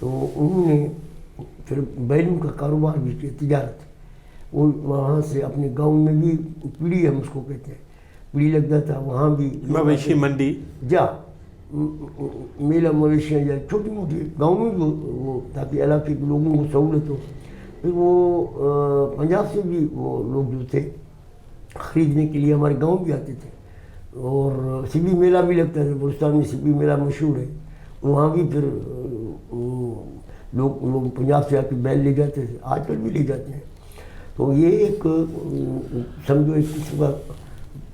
تو انہوں نے پھر بیلوں کا کاروبار بھی کیا، تجارت. وہ وہاں سے اپنے گاؤں میں بھی پیڑھی ہم اس کو کہتے ہیں، پیڑھی لگتا تھا وہاں بھی مویشی منڈی جا میلہ مویشیاں یا چھوٹی موٹی گاؤں میں بھی وہ تاکہ علاقے کے لوگوں کو سہولت ہو. پھر وہ پنجاب سے بھی وہ لوگ جو تھے خریدنے کے لیے ہمارے گاؤں بھی آتے تھے. اور سبی میلہ بھی لگتا ہے، بلوچستان میں سبی میلہ مشہور ہے، وہاں بھی پھر لوگ پنجاب سے آ کے بیل لے جاتے تھے، آج کل بھی لے جاتے ہیں. تو یہ ایک سمجھو ایک قسم کا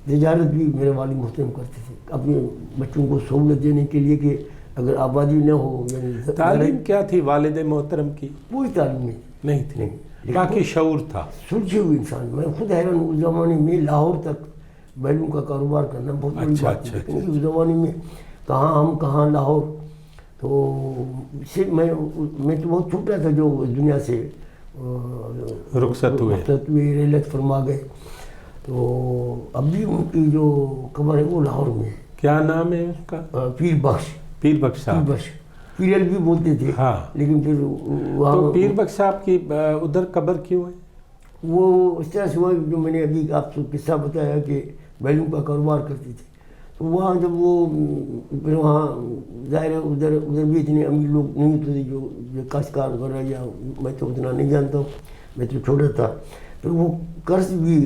تجارت بھی میرے والد محترم کرتے تھے اپنے بچوں کو سہولت دینے کے لیے کہ اگر آبادی نہ ہو. یعنی تعلیم کیا تھی والد محترم کی؟ پوری تعلیم نہیں تھی، باقی شعور تھا. سلجھے ہوئے انسان. میں خود حیران ہوں، اس زمانے میں لاہور تک بیلوں کا کاروبار کرنا بہت بڑی بات ہے، کیونکہ اس زمانے میں کہاں لاہور. تو میں تو بہت چھوٹا تھا جو اس دنیا سے رخصت ہوئے، رحلت فرما گئے. تو اب بھی ان کی جو قبر ہے وہ لاہور میں ہے. کیا نام ہے اس کا؟ پیر بخش صاحب. پیرل بھی بولتے تھے. ہاں، لیکن پھر تو پیر بخش صاحب کی ادھر قبر کیوں ہے؟ وہ اس طرح سے ہوا جو میں نے ابھی آپ کو قصہ بتایا کہ بیلوں کا کاروبار کرتی تھی. تو وہاں جب وہ پھر وہاں ظاہر ہے ادھر بھی اتنے امیر لوگ نہیں ہوتے تھے جو کاشتکار وغیرہ، یا میں تو اتنا نہیں جانتا ہوں، میں تو چھوٹا تھا. پھر وہ قرض بھی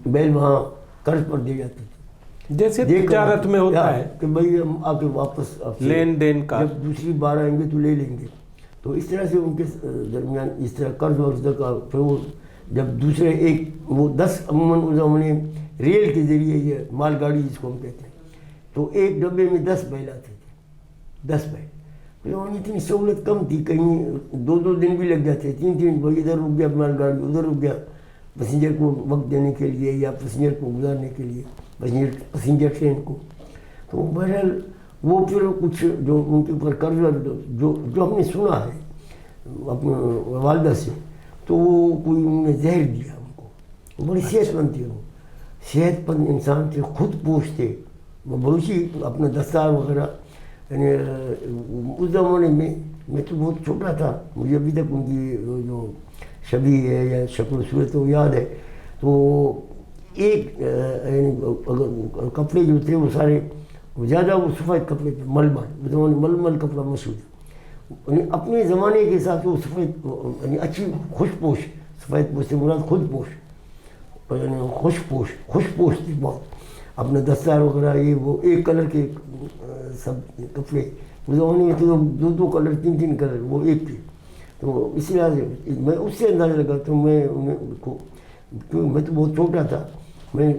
بیل وہاں قرض پر دے جاتے تھے، جیسے تجارت میں ہوتا ہے کہ بھائی ہم آ کے واپس لین دین کا، جب دوسری بار آئیں گے تو لے لیں گے. تو اس طرح سے ان کے درمیان اس طرح قرض ورض کا. پھر وہ جب دوسرے وہ 10 عموماً اس زمانے ریل کے ذریعے یہ مال گاڑی جس کو ہم کہتے ہیں، تو ایک ڈبے میں 10 بیل آتے تھے، 10 بیل. پھر وہاں اتنی سہولت کم تھی، کہیں 2 دن بھی لگ جاتے، 3 بھائی ادھر رک گیا مال گاڑی، ادھر رک گیا پیسنجر کو وقت دینے کے لیے یا پیسنجر کو گزارنے کے لیے، پیسنجر ٹرین کو. تو بہرحال وہ پھر کچھ جو ان کے اوپر قرض جو ہم نے سنا ہے اپنے والدہ سے، تو وہ کوئی انہوں نے زہر دیا ان کو. بڑی صحت مند تھے، وہ صحت مند انسان تھے، خود پوش تھے. وہ بلوچی اپنا دستار وغیرہ، یعنی اس زمانے میں تو بہت چھوٹا تھا، مجھے ابھی تک ان کی جو شبیہ ہے یا شکل و صورت وہ یاد ہے. تو ایک کپڑے جو تھے وہ سارے زیادہ وہ سفید کپڑے تھے، ململ کپڑا مشہور تھا. یعنی اپنے زمانے کے حساب سے وہ سفید، یعنی اچھی خوش پوش، سفید پوش سے مراد خود پوش، یعنی خوش پوش تھے بہت. اپنا دستار وغیرہ یہ وہ ایک کلر کے سب کپڑے، اس زمانے میں تو 2 کلر 3 کلر وہ ایک تھے. تو اس لحاظ سے میں اس سے اندازہ لگا تو میں تو بہت چھوٹا تھا، میں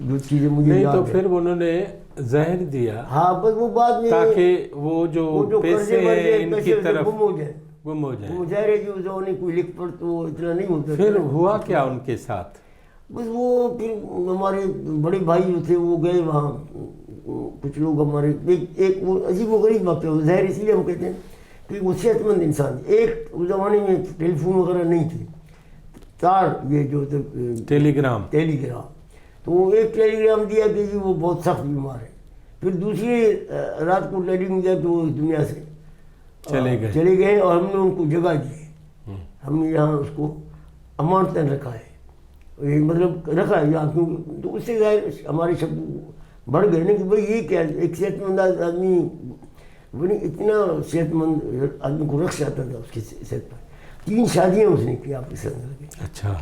جو چیزیں مجھے نہیں تو پھر انہوں نے زہر دیا. ہاں بس وہ بعد میں تاکہ وہ جو پیسے ہیں ان کی طرف گم ہو جائے. وہ ظاہر ہے کہ اس زمانے کوئی لکھ پڑھ تو اتنا نہیں ہوتا. پھر ہوا کیا ان کے ساتھ؟ بس وہ پھر ہمارے بڑے بھائی جو تھے وہ گئے وہاں، کچھ لوگ ہمارے ایک وہ عجیب و غریب واقعہ، ظاہر اس لیے ہم کہتے ہیں کہ وہ صحت مند انسان. ایک اس زمانے میں ٹیلی فون وغیرہ نہیں تھے، تار یہ جو ٹیلی گرام، تو وہ ایک ٹیلی گرام دیا کہ جی وہ بہت سخت بیمار ہے. پھر دوسری رات کو ٹیلی گرام دیا کہ وہ اس دنیا سے چلے گئے، اور ہم نے ان کو جگہ دی، ہم نے یہاں اس کو امانتاً رکھا ہے، مطلب رکھا ہے یہاں. کیونکہ تو اس سے ظاہر ہمارے شب بڑھ گئے نا کہ بھائی یہ کیا ایک صحت مند آدمی، اتنا صحت مند آدمی کو رکھ جاتا تھا اس کی صحت پر. 3 شادیاں اس نے کی آپ کے ساتھ. اچھا.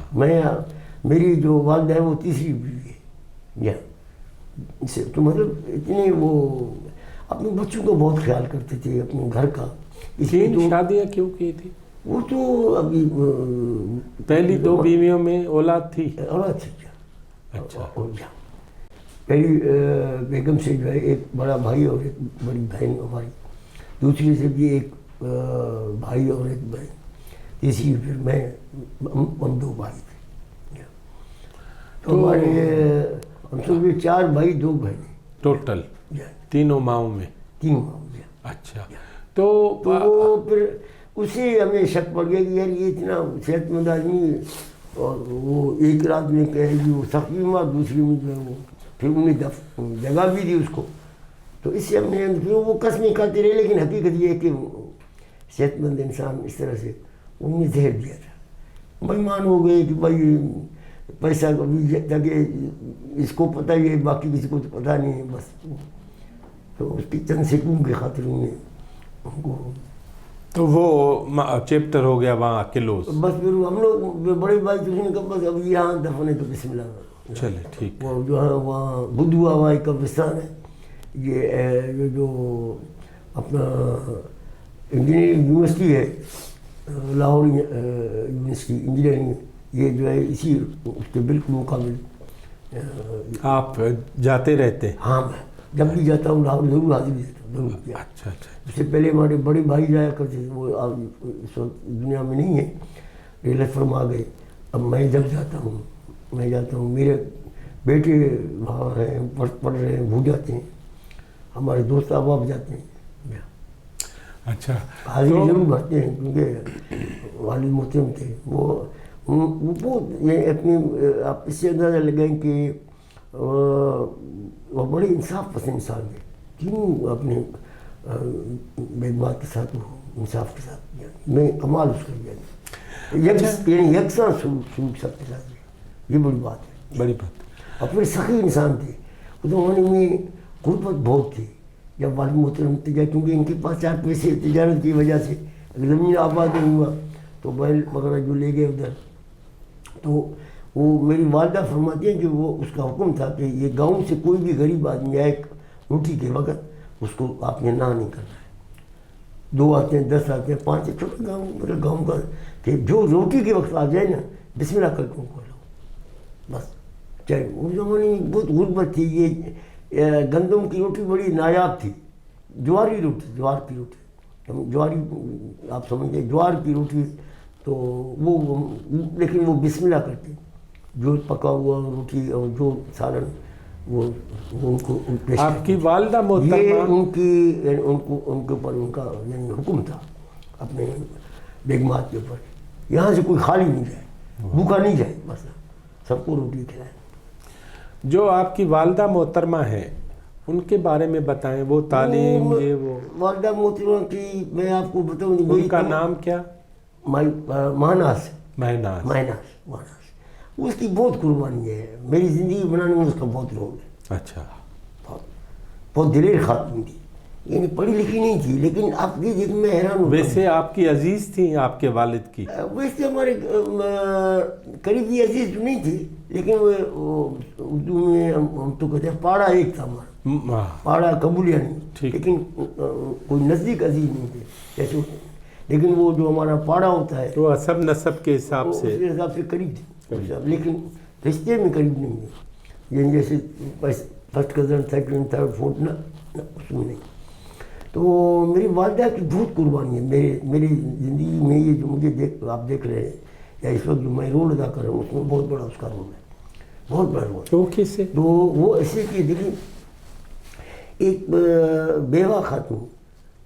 میری جو والدہ ہے وہ تیسری بیوی ہے. تو مطلب اتنے وہ اپنے بچوں کا بہت خیال کرتے تھے، اپنے گھر کا. 3 شادیاں کیوں کی تھی؟ وہ تو ابھی پہلی 2 بیویوں میں اولاد تھی. اچھا. پہلی بیگم سے جو ہے ایک بڑا بھائی اور ایک بڑی بہن ہماری، دوسری سے بھی ایک بھائی اور ایک بہن، تیسری پھر میں، ہم 2 بھائی تھے. تو ہمارے ہم سب 4 بھائی 2 بہنیں ٹوٹل، 3 ماؤں میں. اچھا. تو وہ پھر اسی ہمیں شک پڑ گیا کہ یار یہ اتنا صحت مند آدمی، اور وہ ایک رات میں کہے گی وہ سخت بیمار، دوسری میں جو ہے وہ پھر انہیں جگہ بھی دی اس کو. تو اس سے ہم نے وہ قسمیں کھاتے رہے، لیکن حقیقت یہ ہے کہ صحت مند انسان اس طرح سے ان نے زہر دیا تھا. بےمان ہو گئے کہ بھائی پیسہ کبھی تاکہ اس کو پتہ ہی ہے باقی کسی کو تو پتہ نہیں ہے بس. تو اس کی چند سیکنڈ کی خاطر انہوں نے ان کو تو وہ چیپٹر ہو گیا وہاں کلوز. بس پھر ہم لوگ بڑے بھائی تو نے کہا بس اب یہاں دفن ہے تو بسم اللہ. چلے ٹھیک. وہ جو ہے وہاں بدھوا ہوائی قبرستان ہے. یہ جو اپنا انجینئرنگ یونیورسٹی ہے لاہور یونیورسٹی انجینئرنگ, یہ جو ہے اسی اس کے بالکل مقابل. آپ جاتے رہتے ہیں؟ ہاں میں جب بھی جاتا ہوں لاہور ضرور حاضر دیتا ہوں. ضرور. اچھا اچھا. اس سے پہلے ہمارے بڑے بھائی جایا کرتے تھے, وہ اب اس وقت دنیا میں نہیں ہے, ریلت فرما گئے. اب میں جب جاتا ہوں میرے بیٹے وہاں ہیں پڑھ رہے ہیں, بھول جاتے ہیں. ہمارے دوست احباب جاتے ہیں. اچھا حاضری ضرور بھرتے ہیں کیونکہ والد محترم تھے. وہ بہت اپنی آپ اس سے اندازہ لگائیں کہ وہ بڑے انصاف پسند انسان تھے. تینوں اپنے بیدبات کے ساتھ وہ انصاف کے ساتھ میں کمال اس کا یعنی یکساں سلوک سب کے ساتھ. یہ بڑی بات ہے, بڑی بات. اپنے سخی انسان تھے. اس زمانے میں غربت بہت تھی جب والد محترم تجارت, کیونکہ ان کے پاس 4 پیسے تجارت کی وجہ سے اگر زمین آباد نہیں ہوا تو بیل وغیرہ جو لے گئے ادھر. تو وہ میری والدہ فرماتی ہیں کہ وہ اس کا حکم تھا کہ یہ گاؤں سے کوئی بھی غریب آدمی آئے روٹی کے وقت اس کو آپ نے نہ نہیں کرنا ہے. 2 آتے ہیں 10 آتے ہیں 5 چھوٹے گاؤں میرے گاؤں کا کہ جو روٹی کے وقت آ جائے نا بسم اللہ کر کے ان کو لاؤ بس. چاہے اس زمانے میں بہت غربت تھی. یہ گندم کی روٹی بڑی نایاب تھی. جوار کی روٹی جواری آپ سمجھتے جوار کی روٹی. تو وہ لیکن وہ بسم اللہ کرتے, جو پکا ہوا روٹی اور جو سالن وہ ان کو پیش. آپ کی والدہ محترمہ یہ ان کے اوپر ان کا یعنی حکم تھا اپنے بیگمات کے اوپر, یہاں سے کوئی خالی نہیں جائے, بھوکا نہیں جائے, بس سب کو روٹی کھلائے. جو آپ کی والدہ محترمہ ہیں ان کے بارے میں بتائیں, وہ تعلیم یہ وہ. والدہ محترمہ کی میں آپ کو بتاؤں ان کا نام کیا؟ مہناز. مہناز. اس کی بہت قربانی ہے میری زندگی بنانے میں, اس کا بہت رول ہے. اچھا. بہت دلیر خاتون تھی, یعنی پڑھی لکھی نہیں تھی لیکن آپ کی دیکھ میں حیران ہوں. ویسے آپ کی عزیز تھیں آپ کے والد کی؟ ویسے ہمارے قریبی عزیز نہیں تھی لیکن وہ اردو میں ہم تو کہتے ہیں پاڑا ایک تھا ہمارا, پاڑا قبولیہ نہیں, لیکن کوئی نزدیک عزیز نہیں تھے جیسے. لیکن وہ جو ہمارا پاڑا ہوتا ہے وہ سب نسب کے حساب سے, اس کے حساب سے قریب تھے, لیکن رشتے میں قریب نہیں ہے. یعنی جیسے first cousin second third fourth نہ اس میں نہیں. تو میری والدہ کی بہت قربانی ہے میری زندگی میں. یہ جو مجھے آپ دیکھ رہے ہیں یا اس وقت جو میں رول ادا کر رہا ہوں اس میں بہت بڑا اس کا رول ہے, بہت بڑا رول. تو کیسے؟ تو وہ ایسے کہ دیکھیں ایک بیوہ خاتون,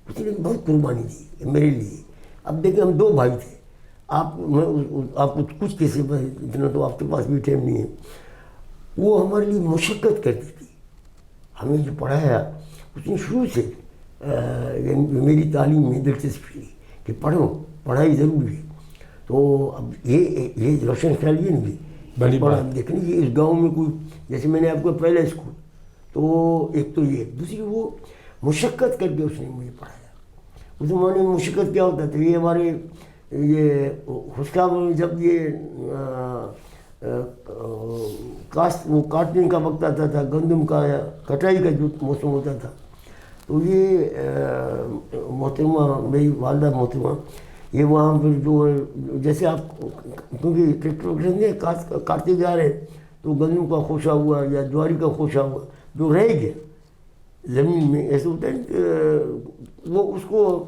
اس نے بہت قربانی دی میرے لیے. اب دیکھیں ہم 2 بھائی تھے. آپ کو کچھ کیسے اتنا تو آپ کے پاس بھی ٹائم نہیں ہے. وہ ہمارے لیے مشقت کرتی تھی. ہمیں جو پڑھایا اس نے شروع سے میری تعلیم میں دلچسپی لی کہ پڑھائی ضروری ہے. تو اب یہ روشن خیال یہ نہیں بڑی بات دیکھنے کہ اس گاؤں میں کوئی, جیسے میں نے آپ کو پہلا اسکول, تو ایک تو یہ, دوسری وہ مشقت کر کے اس نے مجھے پڑھایا. اس زمانے میں مشقت کیا ہوتا تھا, یہ ہمارے یہ خشکا میں جب یہ وہ کاٹنے کا وقت آتا تھا, گندم کا یا کٹائی کا جو موسم ہوتا تھا, تو یہ محترمہ میری والدہ محترمہ یہ وہاں پھر جو جیسے آپ کیونکہ ٹریکٹر کاٹتے جا رہے ہیں تو گندم کا خوشہ ہوا یا جواری کا خوشہ ہوا جو رہ گیا زمین میں, ایسے ہوتا ہے کہ وہ اس کو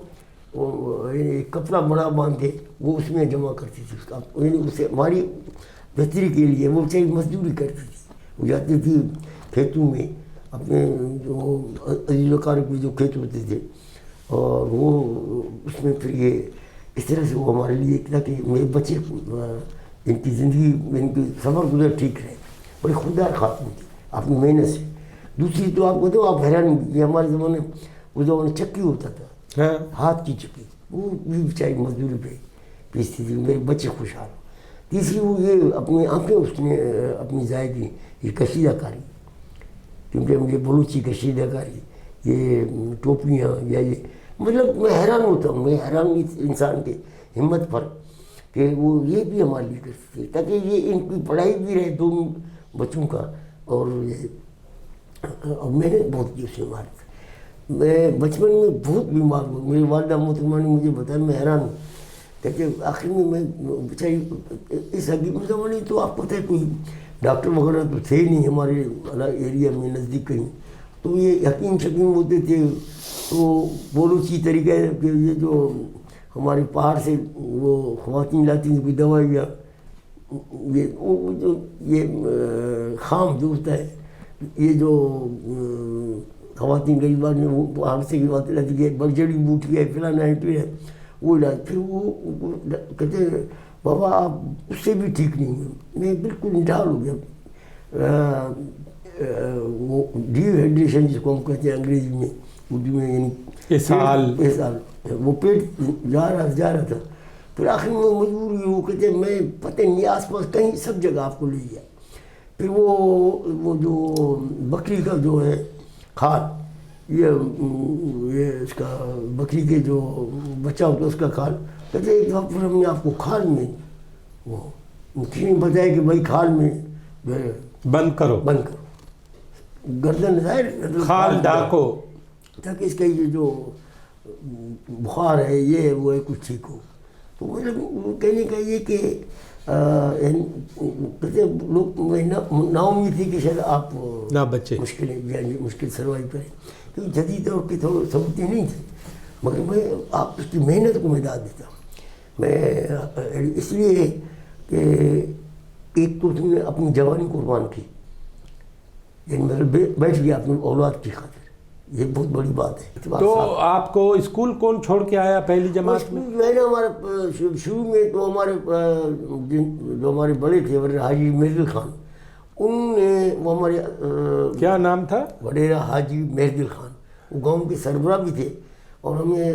کپڑا بڑا باندھ کے وہ اس میں جمع کرتی تھی. اس کا یعنی اسے ہماری بہتری کے لیے وہ چاہے مزدوری کرتی تھی. وہ جاتی تھی کھیتوں میں اپنے جو عزیز و اقارب کے جو کھیت ہوتے تھے, اور وہ اس میں پھر یہ اس طرح سے وہ ہمارے لیے اتنا کہ میرے بچے ان کی زندگی ان کی سفر گزر ٹھیک رہے. بڑی خوددار خاتون تھی اپنی محنت سے. دوسری تو آپ کو تو آپ حیران, یہ ہمارے زمانے اس زمانے چکی ہوتا تھا, ہاتھ کی چکی, وہ بھی بیچاری مزدوری پہ بیچتی تھی، میرے بچے خوشحال. تیسری وہ یہ اپنی آنکھیں اس نے اپنی ضائع کی، یہ کشیدہ کاری، کیونکہ مجھے بلوچی کشیدہ کاری، یہ ٹوپیاں یا یہ، مطلب میں حیران ہوتا ہوں، میں حیران ہوں اس انسان کے ہمت پر کہ وہ یہ بھی ہمارے لیے کرتے تھے تاکہ یہ ان کی پڑھائی بھی رہے دونوں بچوں کا. اور میں نے بہت کی اس سے عمارت. میں بچپن میں بہت بیمار ہوں، میری والدہ محترمہ نے مجھے بتایا، میں حیران ہوں کہ آخر میں بیچاری اس حقیقت زمانے تو آپ پتہ ہے کوئی ڈاکٹر وغیرہ تو تھے نہیں ہمارے ایریا میں نزدیک کہیں، تو یہ حکیم شکیم ہوتے تھے. تو بولوچی طریقہ ہے کہ یہ جو ہمارے پہاڑ سے وہ خواتین لاتی ہیں کوئی دوائی یا یہ خام جو ہوتا ہے، یہ جو خواتین غریبان میں وہ پہاڑ سے باتیں لاتی ہے، جڑی بوٹی ہے فلانا ہے پھر ہے وہ علاج. پھر وہ کہتے ہیں بابا آپ اس سے بھی ٹھیک نہیں ہوئے. میں بالکل نڈال ہو گیا. وہ ڈیو ہائیڈریشن جس کو ہم کہتے ہیں انگریزی میں، اردو میں یعنی اسال، وہ پیٹ جا رہا تھا. پھر آخر میں مجبور ہوئی، وہ کہتے ہیں میں پتہ نہیں آس پاس کہیں سب جگہ آپ کو لے گیا. پھر وہ جو بکری کا جو ہے کھال، یہ اس کا بکری کے جو بچہ ہوتا ہے اس کا کھال، کہتے ایک وقت پھر ہم نے آپ کو کھال میں وہ کسی نے بتایا کہ بھائی کھال میں بند کرو گردن ظاہر کھال ڈاکو تاکہ اس کا یہ جو بخار ہے یہ ہے وہ ہے کچھ ٹھیک ہو. تو مطلب کہنے کا یہ کہ کہتے لوگ نا امید تھی کہ شاید آپ نہ بچے مشکل سروائیو کریں، کیونکہ جدید دور کی سہولتیں نہیں تھیں. مگر میں آپ اس کی محنت کو میں داد دیتا ہوں. میں اس لیے کہ ایک تو تم نے اپنی جوانی قربان کی، یعنی مطلب بیٹھ گیا اپنی اولاد کی خاطر، یہ بہت بڑی بات ہے. تو آپ کو اسکول کون چھوڑ کے آیا پہلی جماعت میں؟ میں نے ہمارا شروع میں تو ہمارے جو ہمارے بڑے تھے حاجی مہردل خان، ان نے وہ ہمارے کیا نام تھا؟ وڈیرا حاجی مہردل خان، وہ گاؤں کے سربراہ بھی تھے اور ہمیں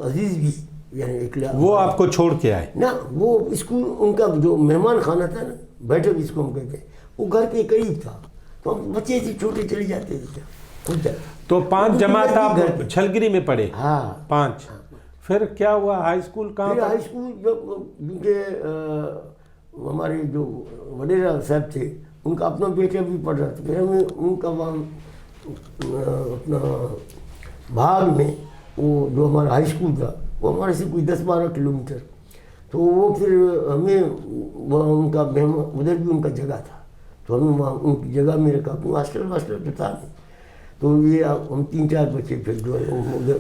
عزیز بھی، یعنی وہ آپ کو چھوڑ کے آئے؟ نہ، وہ اسکول ان کا جو مہمان خانہ تھا نا، بیٹھک جس کو ہم کہتے ہیں، وہ گھر کے قریب تھا. تو ہم بچے سے چھوٹے چلے جاتے تھے. تو 5 جماعت آپ چھلگری میں پڑھے؟ ہاں 5. پھر کیا ہوا؟ ہائی اسکول کہاں؟ ہائی اسکول کیونکہ ہمارے جو وڈیرا صاحب تھے ان کا اپنا بیٹا بھی پڑھ رہا تھا. پھر ہمیں ان کا وہاں اپنا بھاگ میں وہ جو ہمارا ہائی اسکول تھا وہ ہمارے سے کوئی 10-12 کلومیٹر. تو وہ پھر ہمیں وہاں ان کا ادھر بھی ان کا جگہ تھا تو ہمیں وہاں ان کی جگہ میں رکھا. ہاسٹل تو تھا نہیں. تو یہ ہم 3-4 بچے پھر جو ہے ادھر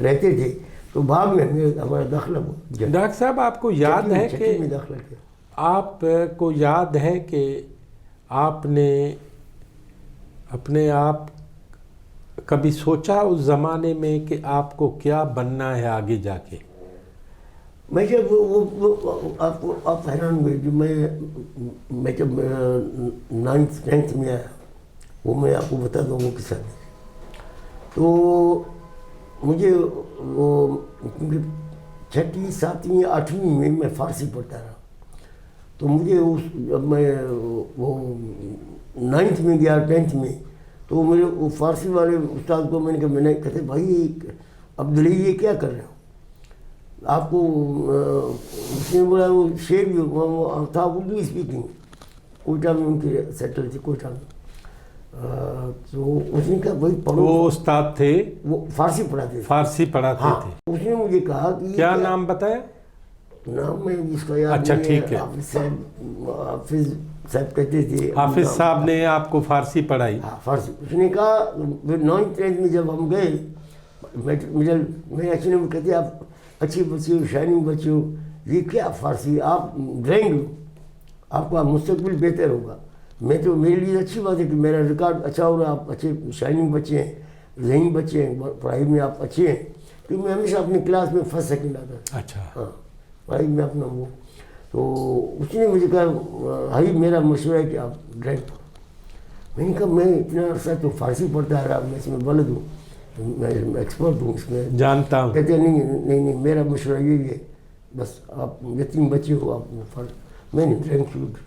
رہتے تھے. تو بھاگ میں ہمارا داخلہ ہوا. ڈاکٹر صاحب آپ کو یاد ہے کہ داخلہ کیا؟ آپ کو یاد ہے کہ آپ نے اپنے آپ کبھی سوچا اس زمانے میں کہ آپ کو کیا بننا ہے آگے جا کے؟ میں جب آپ حیران ہوئے جو میں جب 9th میں آیا، وہ میں آپ کو بتا دوں وہ کس طرح. تو مجھے وہ 6th 7th 8th میں فارسی پڑھتا رہا. تو مجھے جب میں وہ 9th میں گیا 10th میں، تو میرے وہ فارسی والے استاد کو میں نے کہا، میں نے کہتے بھائی عبدالعی یہ کیا کر رہے ہو آپ کو؟ اس نے بولا وہ شعر بھی تھا اردو اسپیکنگ، کوئٹہ میں ان کے سیٹل تھے کوئٹہ میں. تو اس نے کہا بھائی پڑھو. وہ استاد تھے وہ فارسی پڑھاتے تھے. فارسی پڑھاتے تھے. اس نے مجھے کہا کہ کیا نام بتایا؟ نام میں اس کا یاد اچھا ٹھیک ہے. حافظ صاحب کہتے تھے. حافظ صاحب نے آپ کو فارسی پڑھائی؟ ہاں فارسی. اس نے کہا پھر 9th 10th میں جب ہم گئے مڈل میں، ایکچولی میں کہتے آپ اچھے بچے ہو، شائننگ بچے ہو، یہ کیا فارسی، آپ ڈرائنگ آپ کا مستقبل بہتر ہوگا. میں تو میرے لیے اچھی بات ہے کہ میرا ریکارڈ اچھا ہو رہا، آپ اچھے شائننگ بچے ہیں، ذہین بچے ہیں، پڑھائی میں آپ اچھے ہیں. کیونکہ میں ہمیشہ اپنی کلاس میں 1st 2nd آتا تھا. اچھا. ہاں پڑھائی میں اپنا وہ. تو اس نے مجھے کہا بھائی میرا مشورہ ہے کہ آپ ڈرائنگ پڑھو. میں نے کہا میں اتنا عرصہ تو فارسی پڑھتا رہا، میں اس میں بلد ہوں، میں ایکسپرٹ ہوں اس میں. جانتا ہوں. کہتے ہیں نہیں میرا مشورہ یہی ہے بس آپ یتیم بچے ہو آپ میں نہیں ڈرنک فوڈ